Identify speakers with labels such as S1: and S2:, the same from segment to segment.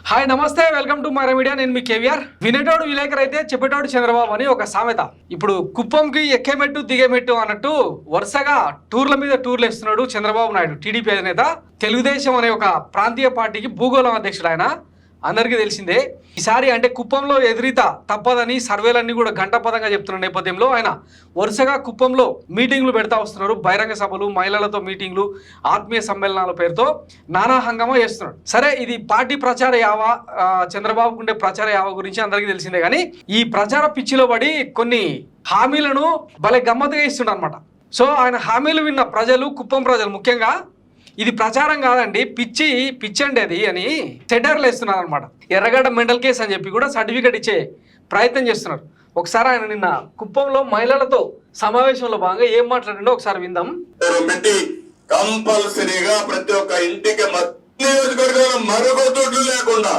S1: Hi నమస్తే, welcome to మర media. నేను మీ కేవీఆర్. వినేటోడు విలేకరు అయితే చెప్పేటోడు చంద్రబాబు అని ఒక సామెత. ఇప్పుడు కుప్పంకి ఎక్కేమెట్టు దిగేమెట్టు అన్నట్టు వరుసగా టూర్ల మీద టూర్లు వేస్తున్నాడు చంద్రబాబు నాయుడు, టీడీపీ అధినేత. తెలుగుదేశం అనే ఒక ప్రాంతీయ పార్టీకి భూగోళం అధ్యక్షుడు ఆయన, అందరికీ తెలిసిందే. ఈసారి అంటే కుప్పంలో ఎదురీత తప్పదని సర్వేలన్నీ కూడా గంటపదంగా చెప్తున్న నేపథ్యంలో ఆయన వరుసగా కుప్పంలో మీటింగ్లు పెడతా వస్తున్నారు. బహిరంగ సభలు, మహిళలతో మీటింగ్లు, ఆత్మీయ సమ్మేళనాల పేరుతో నానా హంగామా చేస్తున్నాడు. సరే, ఇది పార్టీ ప్రచార యావ, చంద్రబాబుకు ఉండే ప్రచార యావ గురించి అందరికీ తెలిసిందే. కానీ ఈ ప్రచార పిచ్చిలో పడి కొన్ని హామీలను భలే గమ్మత్తుగా ఇస్తున్నాడు అనమాట. సో ఆయన హామీలు విన్న ప్రజలు, కుప్పం ప్రజలు ముఖ్యంగా, ఇది ప్రచారం కాదండి, పిచ్చి అండి అది అని సెటర్లు వేస్తున్నారు అనమాట. ఎర్రగడ్డ మెంటల్ కేసు అని చెప్పి కూడా సర్టిఫికేట్ ఇచ్చే ప్రయత్నం చేస్తున్నారు. ఒకసారి ఆయన నిన్న కుప్పంలో మహిళలతో సమావేశంలో భాగంగా ఏం మాట్లాడిండో ఒకసారి విందాం.
S2: కంపల్సరీగా ప్రతి ఒక్క ఇంటికి నియోజకవర్గంలో మరుగుదొడ్లు లేకుండా,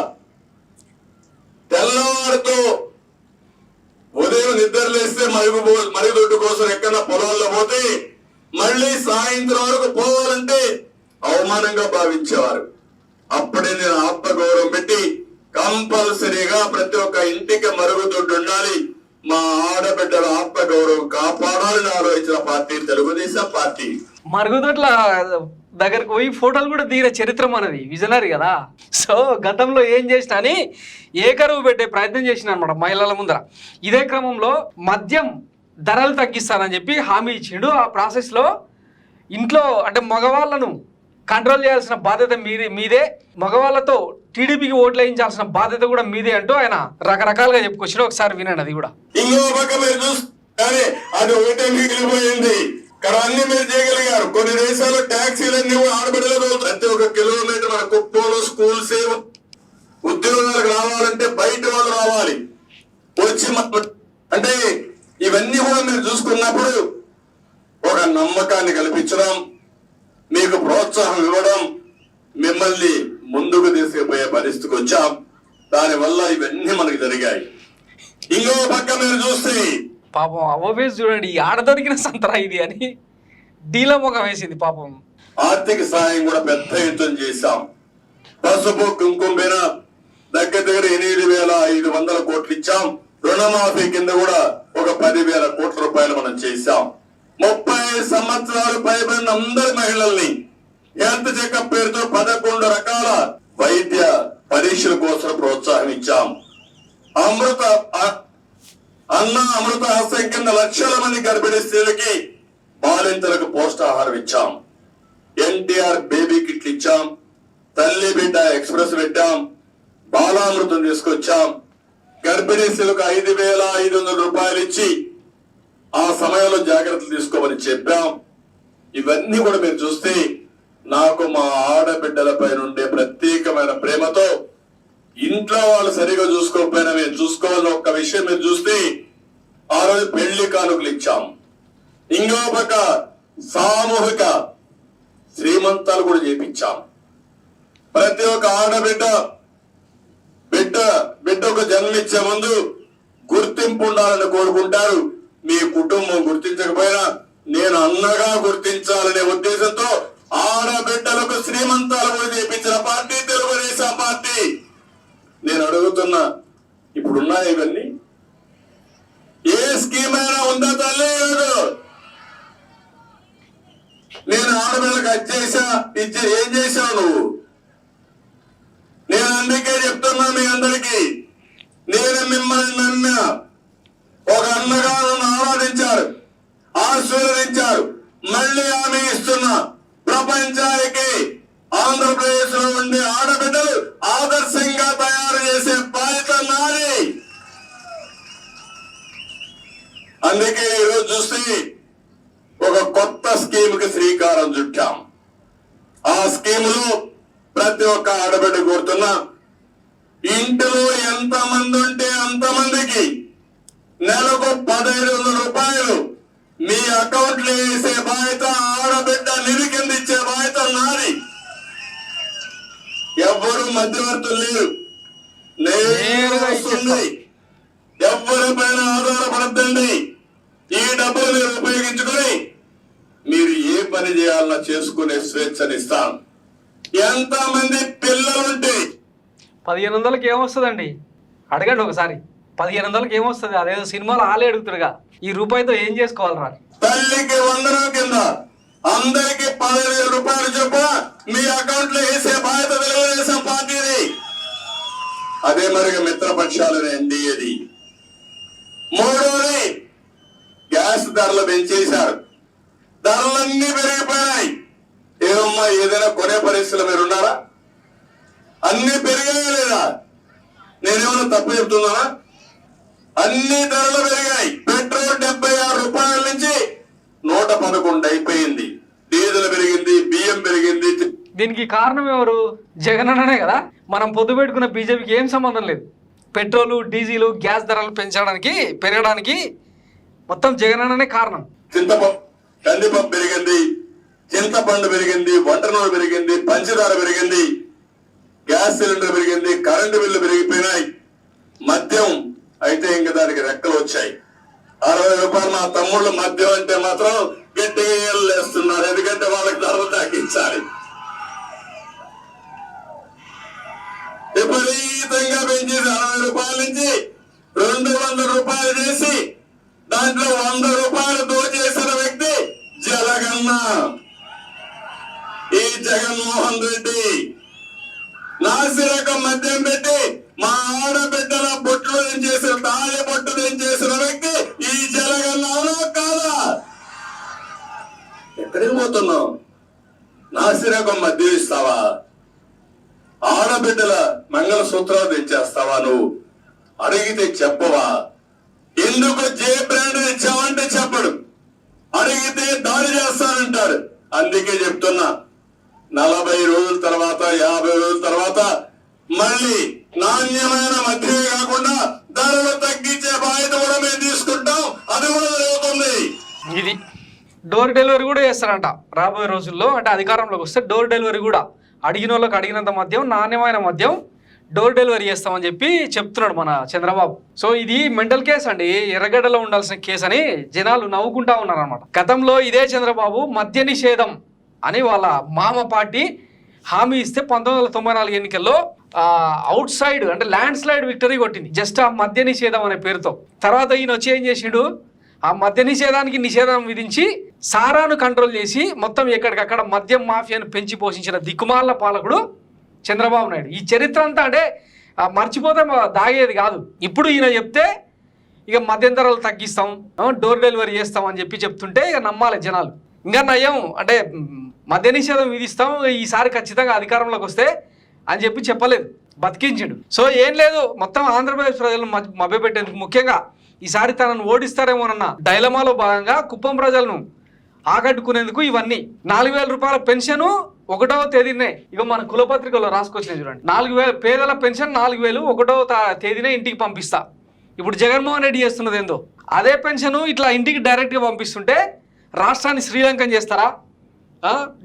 S2: తెల్లవారితో ఉదయం నిద్రలేస్తే మరుగుదొడ్డు కోసం ఎక్కడన్నా పొలాల్లో పోతే మళ్ళీ సాయంత్రం వరకు పోవాలంటే అవమానంగా భావించేవారు. అప్పుడే నేను ఆత్మగౌరవం పెట్టి కంపల్సరీగా ప్రతి ఒక్క ఇంటికి మరుగుదొడ్డు ఉండాలి, మా ఆడబిడ్డల ఆత్మగౌరవం కాపాడాలని ఆలోచించిన పార్టీ తెలుగుదేశం పార్టీ.
S1: మరుగుదొడ్ల దగ్గరకు పోయి ఫోటోలు కూడా దిగిన చరిత్ర మనది, విజనరీ కదా. సో గతంలో ఏం చేసినా అని ఏకరువు పెట్టే ప్రయత్నం చేసిన అనమాట మహిళల ముందర. ఇదే క్రమంలో మద్యం ధరలు తగ్గిస్తానని చెప్పి హామీ ఇచ్చిండు. ఆ ప్రాసెస్లో ఇంట్లో అంటే మగవాళ్ళను కంట్రోల్ చేయాల్సిన బాధ్యత మీదే, మగవాళ్ళతో టీడీపీకి ఓట్లు వేయించాల్సిన బాధ్యత కూడా మీదే అంటూ ఆయన రకరకాలుగా చెప్పుకొచ్చాడు. ఒకసారి వినండి అది కూడా.
S2: ఇంకో పక్క మీరు చూస్తే అది ఒకటే మిగిలిపోయింది. అన్ని మీరు చేయగలిగారు. కొన్ని దేశాల్లో ట్యాక్సీలన్నీ ఆడబిడ్డలు ప్రతి ఒక్క కిలోమీటర్ మన కుప్పంలో స్కూల్స్ ఉద్యోగాలకు రావాలంటే బయట వాళ్ళు రావాలి వచ్చి అంటే ఇవన్నీ కూడా మీరు చూసుకున్నప్పుడు ఒక నమ్మకాన్ని కల్పించడం, మీకు ప్రోత్సాహం ఇవ్వడం, మిమ్మల్ని ముందుకు తీసుకుపోయే పరిస్థితికి వచ్చాం. దానివల్ల ఇవన్నీ మనకు జరిగాయి. ఇంకో పక్క మీరు చూస్తే
S1: పాపం అవవేసి చూడండి, ఆడ దొరికిన సంతరా ఇది అని డీల ముఖం వేసింది పాపం.
S2: ఆర్థిక సాయం కూడా పెద్ద ఎత్తున చేశాం. పసుపు కుంకుమ మీద దగ్గర 8,500 కోట్లు ఇచ్చాం. రుణమాఫీ కింద కూడా ఒక 10,000 కోట్ల రూపాయలు మనం చేశాం. 30 సంవత్సరాలు పైబడిన అందరి మహిళల్ని హెల్త్ చెకప్ పేరుతో 11 రకాల వైద్య పరీక్షల కోసం ప్రోత్సాహం ఇచ్చాం. అమృత హస్తం కింద లక్షల మంది గర్భిణీ స్త్రీలకి, బాలింతలకు పౌష్టాహారం ఇచ్చాం. ఎన్టీఆర్ బేబీ కిట్లు ఇచ్చాం. తల్లి బిడ్డ ఎక్స్ప్రెస్ పెట్టాం. బాలామృతం తీసుకొచ్చాం. గర్భిణీ స్త్రీలకు 5,500 రూపాయలు ఇచ్చి ఆ సమయంలో జాగ్రత్తలు తీసుకోమని చెప్పాం. ఇవన్నీ కూడా మీరు చూస్తే నాకు మా ఆడబిడ్డలపై ఉండే ప్రత్యేకమైన ప్రేమతో, ఇంట్లో వాళ్ళు సరిగా చూసుకోకపోయినా మేము చూసుకోవాలని ఒక్క విషయం మీరు చూస్తే ఆ రోజు పెళ్లి కానుకలు ఇచ్చాం. ఇంకో పక్క సామూహిక శ్రీమంతాలు కూడా చేపించాం. ప్రతి ఒక్క ఆడబిడ్డ బిడ్డకు జన్మించే ముందు గుర్తింపు ఉండాలని కోరుకుంటారు. మీ కుటుంబం గుర్తించకపోయినా నేను అన్నగా గుర్తించాలనే ఉద్దేశంతో ఆడబిడ్డలకు శ్రీమంతాలు కూడా చేపించిన పార్టీ తెలుగుదేశం పార్టీ. నేను అడుగుతున్నా, ఇప్పుడున్నాయి ఇవన్నీ? ఏ స్కీమ్ అయినా ఉందా తల్లి? నేను ఆడబిడ్డలకు అది చేశా, ఏం చేశావు నువ్వు? నేను అందుకే చెప్తున్నా మీ అందరికీ, నేను మిమ్మల్ని నమ్మిన ఒక అన్నగా నన్ను ఆరాధించారు, ఆశీర్వదించారు. మళ్ళీ హామీ ఇస్తున్నా, ప్రపంచానికి ఆంధ్రప్రదేశ్ లో ఉండే ఆడబిడ్డలు ఆదర్శంగా తయారు చేసే బాధ్యత నాది. అందుకే ఈరోజు చూస్తే ఒక కొత్త స్కీమ్ కి శ్రీకారం చుట్టాం. ఆ స్కీములో ప్రతి ఒక్క ఆడబిడ్డ కోరుతున్నా, ఇంటిలో ఎంత మంది ఉంటే అంతమందికి నెలకు 1,500 రూపాయలు మీ అకౌంట్ లో వేసే బాధ్యత, ఆడబిడ్డ నిధి కింద ఇచ్చే బాధ్యత నాది. ఎవ్వరు మధ్యవర్తులు లేరు, నేరుగా వస్తుంది. ఎవరిపైన ఆధారపడద్దండి. ఈ డబ్బులు మీరు ఉపయోగించుకొని మీరు ఏ పని చేయాలన్నా చేసుకునే స్వేచ్ఛనిస్తాను. ఎంత మంది పిల్లలుంటే
S1: 1500కి ఏమొస్తుందండి? అడగండి ఒకసారి. 1500కి ఏమొస్తుంది? అదేదో సినిమాలో ఆలే అడుగుతారుగా, ఈ రూపాయితో ఏం చేసుకోవాలరా?
S2: తల్లికి వందనం కింద అందరికి 10,000 రూపాయలు చొప్పున మీ అకౌంట్ లో వేసే బాధ్యత తెలుగుదేశం పార్టీది. అదే మరి మిత్రపక్షాలు ఎన్డీఏది. మూడోది, గ్యాస్ ధరలు పెంచేశారు. ధరలన్నీ పెరిగిపోయాయి. ఏమమ్మా, ఏదైనా కొనే పరిస్థితులు మీరు ఉన్నారా? అన్ని పెరిగాయా లేదా? నేనేమన్నా తప్పు చెప్తున్నానా? అన్ని ధరలు పెరిగాయి. పెట్రోల్ 76 రూపాయల నుంచి 111 అయిపోయింది. డీజిల్ పెరిగింది, బియ్యం పెరిగింది.
S1: దీనికి కారణం ఎవరు? జగన్ అన్ననే కదా. మనం పొద్దు పెట్టుకున్న బీజేపీకి ఏం సంబంధం లేదు. పెట్రోలు, డీజిల్, గ్యాస్ ధరలు పెరగడానికి మొత్తం జగన్ అన్ననే కారణం.
S2: కందిపప్పు పెరిగింది, చింతపండు పెరిగింది, వంట నూనె పెరిగింది, పంచదార పెరిగింది, గ్యాస్ సిలిండర్ పెరిగింది, కరెంటు బిల్లు పెరిగిపోయినాయి. మద్యం అయితే ఇంకా దానికి రెక్కలు వచ్చాయి. 60 రూపాయలు మా తమ్ముళ్ళు మద్యం అంటే మాత్రం గట్టిగా ఏళ్ళేస్తున్నారు. ఎందుకంటే వాళ్ళకి ధరలు తగ్గించాలి. విపరీతంగా పెంచేసి 60 రూపాయల నుంచి 200 రూపాయలు చేసి దాంట్లో 100 రూపాయలు దోచేసిన వ్యక్తి జగన్న. ఈ జగన్మోహన్ రెడ్డి నాసిరకం మద్యం పెట్టి మా ఆడబిడ్డల బొట్లు చేసిన తాళి బొట్టు చేసిన వ్యక్తి ఈ జగన్. అవునా కాదా? ఎక్కడికి పోతున్నావు? నాసిరకం మద్యం ఇస్తావా? ఆడబిడ్డల మంగళసూత్రాలు తెచ్చేస్తావా? నువ్వు అడిగితే చెప్పవా? ఎందుకు జే బ్రాండ్ ఇచ్చావంటే చెప్పడు. అడిగితే దాడి చేస్తానంటాడు. అందుకే చెప్తున్నా, 40 రోజుల తర్వాత 50 రోజుల తర్వాత మళ్ళీ నాణ్యమైన మద్యమే కాకుండా ధరలు తగ్గించే బాధ్యత కూడా మేము తీసుకుంటాం. అది కూడా జరుగుతుంది.
S1: ఇది డోర్ డెలివరీ కూడా చేస్తారంట రాబోయే రోజుల్లో. అంటే అధికారంలోకి వస్తే డోర్ డెలివరీ కూడా, అడిగిన వాళ్ళకి అడిగినంత మద్యం, నాణ్యమైన మద్యం డోర్ డెలివరీ చేస్తామని చెప్తున్నాడు మన చంద్రబాబు. సో ఇది మెంటల్ కేసు అండి, ఎర్రగడ్డలో ఉండాల్సిన కేసు అని జనాలు నవ్వుకుంటా ఉన్నారు అనమాట. గతంలో ఇదే చంద్రబాబు మద్య నిషేధం అని వాళ్ళ మామ పార్టీ హామీ ఇస్తే 1994 ఎన్నికల్లో అవుట్ సైడ్ అంటే ల్యాండ్ స్లైడ్ విక్టరీ కొట్టింది, జస్ట్ ఆ మద్య నిషేధం అనే పేరుతో. తర్వాత ఈయన వచ్చి ఏం చేసిండు, ఆ మద్య నిషేధానికి నిషేధం విధించి సారాను కంట్రోల్ చేసి మొత్తం ఎక్కడికక్కడ మద్యం మాఫియాను పెంచి పోషించిన దిక్కుమాల పాలకుడు చంద్రబాబు నాయుడు. ఈ చరిత్ర అంతా అంటే మర్చిపోతే దాగేది కాదు. ఇప్పుడు ఈయన చెప్తే ఇక మద్యం ధరలు తగ్గిస్తాం, డోర్ డెలివరీ చేస్తాం అని చెప్తుంటే ఇక నమ్మాలి జనాలు. ఇంకా నయం అంటే మద్య నిషేధం విధిస్తాం ఈసారి ఖచ్చితంగా అధికారంలోకి వస్తే అని చెప్పలేదు, బతికించిండు. సో ఏం లేదు, మొత్తం ఆంధ్రప్రదేశ్ ప్రజలను మభ్యపెట్టేందుకు, ముఖ్యంగా ఈసారి తనను ఓడిస్తారేమోనన్న డైలమాలో భాగంగా కుప్పం ప్రజలను ఆకట్టుకునేందుకు ఇవన్నీ. 4,000 రూపాయల పెన్షన్ 1వ తేదీనే ఇక మన కులపత్రికలో రాసుకొచ్చినాయి చూడండి. 4,000 పేదల పెన్షన్ 4,000 1వ తేదీనే ఇంటికి పంపిస్తా. ఇప్పుడు జగన్మోహన్ రెడ్డి చేస్తున్నది ఏందో అదే పెన్షన్ ఇట్లా ఇంటికి డైరెక్ట్గా పంపిస్తుంటే రాష్ట్రాన్ని శ్రీలంకన్ చేస్తారా,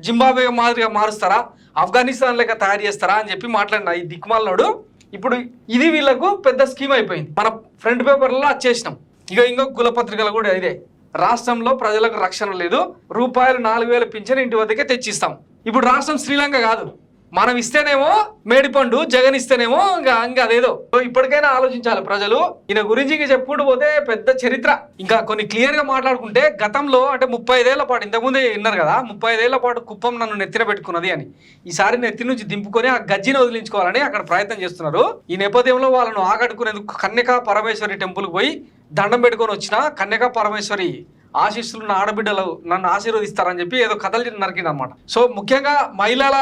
S1: జింబాబ్వే మాదిరిగా మారుస్తారా, ఆఫ్ఘనిస్తాన్ లెక్క తయారు చేస్తారా అని చెప్పి మాట్లాడిన ఈ దిక్కుమాలనోడు ఇప్పుడు ఇది వీళ్ళకు పెద్ద స్కీమ్ అయిపోయింది. మన ఫ్రంట్ పేపర్లో వచ్చేసినాం. ఇంకో కులపత్రికలు కూడా ఇదే, రాష్ట్రంలో ప్రజలకు రక్షణ లేదు, రూపాయలు 4,000 పింఛన్ ఇంటి వద్దకే తెచ్చిస్తాం. ఇప్పుడు రాష్ట్రం శ్రీలంక కాదు, మనం ఇస్తేనేమో మేడిపండు, జగన్ ఇస్తేనేమో ఇంకా అదేదో. ఇప్పటికైనా ఆలోచించాలి ప్రజలు. ఈయన గురించి ఇంకా చెప్పుకుంటూ పోతే పెద్ద చరిత్ర. ఇంకా కొన్ని క్లియర్గా మాట్లాడుకుంటే గతంలో అంటే 35 ఏళ్ల పాటు, ఇంతకుముందే విన్నారు కదా, 35 ఏళ్ల పాటు కుప్పం నన్ను నెత్తిన పెట్టుకున్నది అని, ఈసారి నెత్తి నుంచి దింపుకొని ఆ గజ్జిని వదిలించుకోవాలని అక్కడ ప్రయత్నం చేస్తున్నారు. ఈ నేపథ్యంలో వాళ్ళను ఆకట్టుకునేందుకు కన్యకా పరమేశ్వరి టెంపుల్కి పోయి దండం పెట్టుకొని వచ్చిన కన్యకా పరమేశ్వరి ఆశీస్సులు నా ఆడబిడ్డలు నన్ను ఆశీర్వదిస్తారని చెప్పి ఏదో కథలు నరికింది అనమాట. సో ముఖ్యంగా మహిళల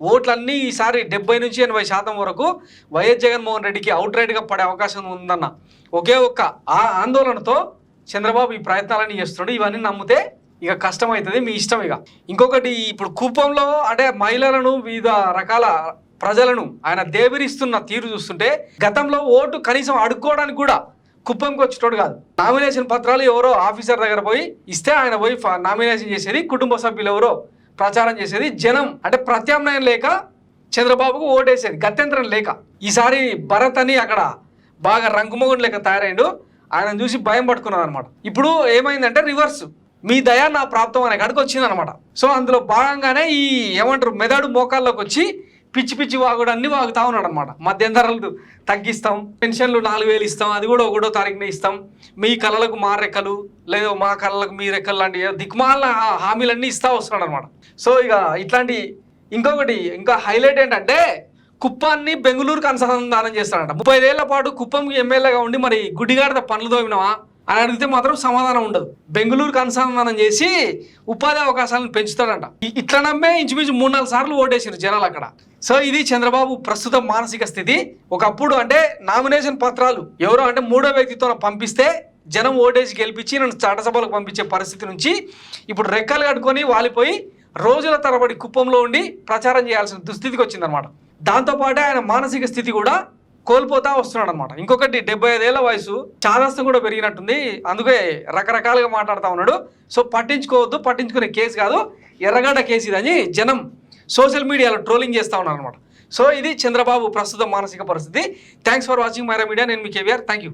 S1: ఓట్లన్నీ ఈసారి 70 నుంచి 80% వరకు వైఎస్ జగన్మోహన్ రెడ్డికి అవుట్ రైట్గా పడే అవకాశం ఉందన్న ఒకే ఒక్క ఆ ఆందోళనతో చంద్రబాబు ఈ ప్రయత్నాలన్నీ చేస్తున్నాడు. ఇవన్నీ నమ్మితే ఇక కష్టమవుతుంది, మీ ఇష్టం. ఇక ఇంకొకటి, ఇప్పుడు కుప్పంలో అంటే మహిళలను, వివిధ రకాల ప్రజలను ఆయన దేవిరిస్తున్న తీరు చూస్తుంటే గతంలో ఓటు కనీసం అడుక్కోవడానికి కూడా కుప్పంకి వచ్చేటోడు కాదు. నామినేషన్ పత్రాలు ఎవరో ఆఫీసర్ దగ్గర పోయి ఇస్తే ఆయన పోయి నామినేషన్ చేసేది, కుటుంబ సభ్యులు ఎవరో ప్రచారం చేసేది, జనం అంటే ప్రత్యామ్నాయం లేక చంద్రబాబుకు ఓటేసేది, గత్యంతరం లేక. ఈసారి భరత్ అని అక్కడ బాగా రంగుమొగుడు లేక తయారైండు, ఆయన చూసి భయం పట్టుకున్నది అనమాట. ఇప్పుడు ఏమైందంటే రివర్స్, మీ దయ నా ప్రాప్తం అనే కాడికి వచ్చింది అనమాట. సో అందులో భాగంగానే ఈ ఏమంటారు మెదడు మోకాల్లోకి వచ్చి పిచ్చి పిచ్చి వాగుడు అన్ని వాగుతా ఉన్నాడు అనమాట. మధ్యంతరాలు తగ్గిస్తాం, పెన్షన్లు 4,000 ఇస్తాం, అది కూడా 1వ తారీఖున ఇస్తాం, మీ కళలకు మా రెక్కలు లేదా మా కళలకు మీ రెక్కలు లాంటి దిక్మాల హామీలన్నీ ఇస్తా వస్తున్నాడు అనమాట. సో ఇక ఇట్లాంటి ఇంకొకటి ఇంకా హైలైట్ ఏంటంటే కుప్పాన్ని బెంగళూరుకు అనుసంధానం చేస్తాడంట. 35 ఏళ్ల పాటు కుప్పంకి ఎమ్మెల్యేగా ఉండి మరి గుడ్డిగాడిద పనులు తోమినవా అని అడిగితే మాత్రం సమాధానం ఉండదు. బెంగళూరుకు అనుసంధానం చేసి ఉపాధి అవకాశాలను పెంచుతాడంట. ఇట్లా నమ్మే ఇంచుమించు 3-4 సార్లు ఓటేసారు జనాలు అక్కడ. సో ఇది చంద్రబాబు ప్రస్తుత మానసిక స్థితి. ఒకప్పుడు అంటే నామినేషన్ పత్రాలు ఎవరో అంటే 3వ వ్యక్తితో పంపిస్తే జనం ఓటేసి గెలిపించి నన్ను చట్టసభలకు పంపించే పరిస్థితి నుంచి ఇప్పుడు రెక్కలు కట్టుకొని వాలిపోయి రోజుల తరబడి కుప్పంలో ఉండి ప్రచారం చేయాల్సిన దుస్థితికి వచ్చిందనమాట. దాంతోపాటు ఆయన మానసిక స్థితి కూడా కోల్పోతా వస్తున్నాడు అనమాట. ఇంకొకటి 75 ఏళ్ల వయసు, చాదస్తం కూడా పెరిగినట్టుంది, అందుకే రకరకాలుగా మాట్లాడుతూ ఉన్నాడు. సో పట్టించుకోవద్దు, పట్టించుకునే కేసు కాదు, ఎర్రగడ్డ కేసు ఇదని జనం సోషల్ మీడియాలో ట్రోలింగ్ చేస్తూ ఉన్నారు అనమాట. సో ఇది చంద్రబాబు ప్రస్తుత మానసిక పరిస్థితి. Thanks for watching Myra media. నేను మీ కేవీఆర్. Thank you.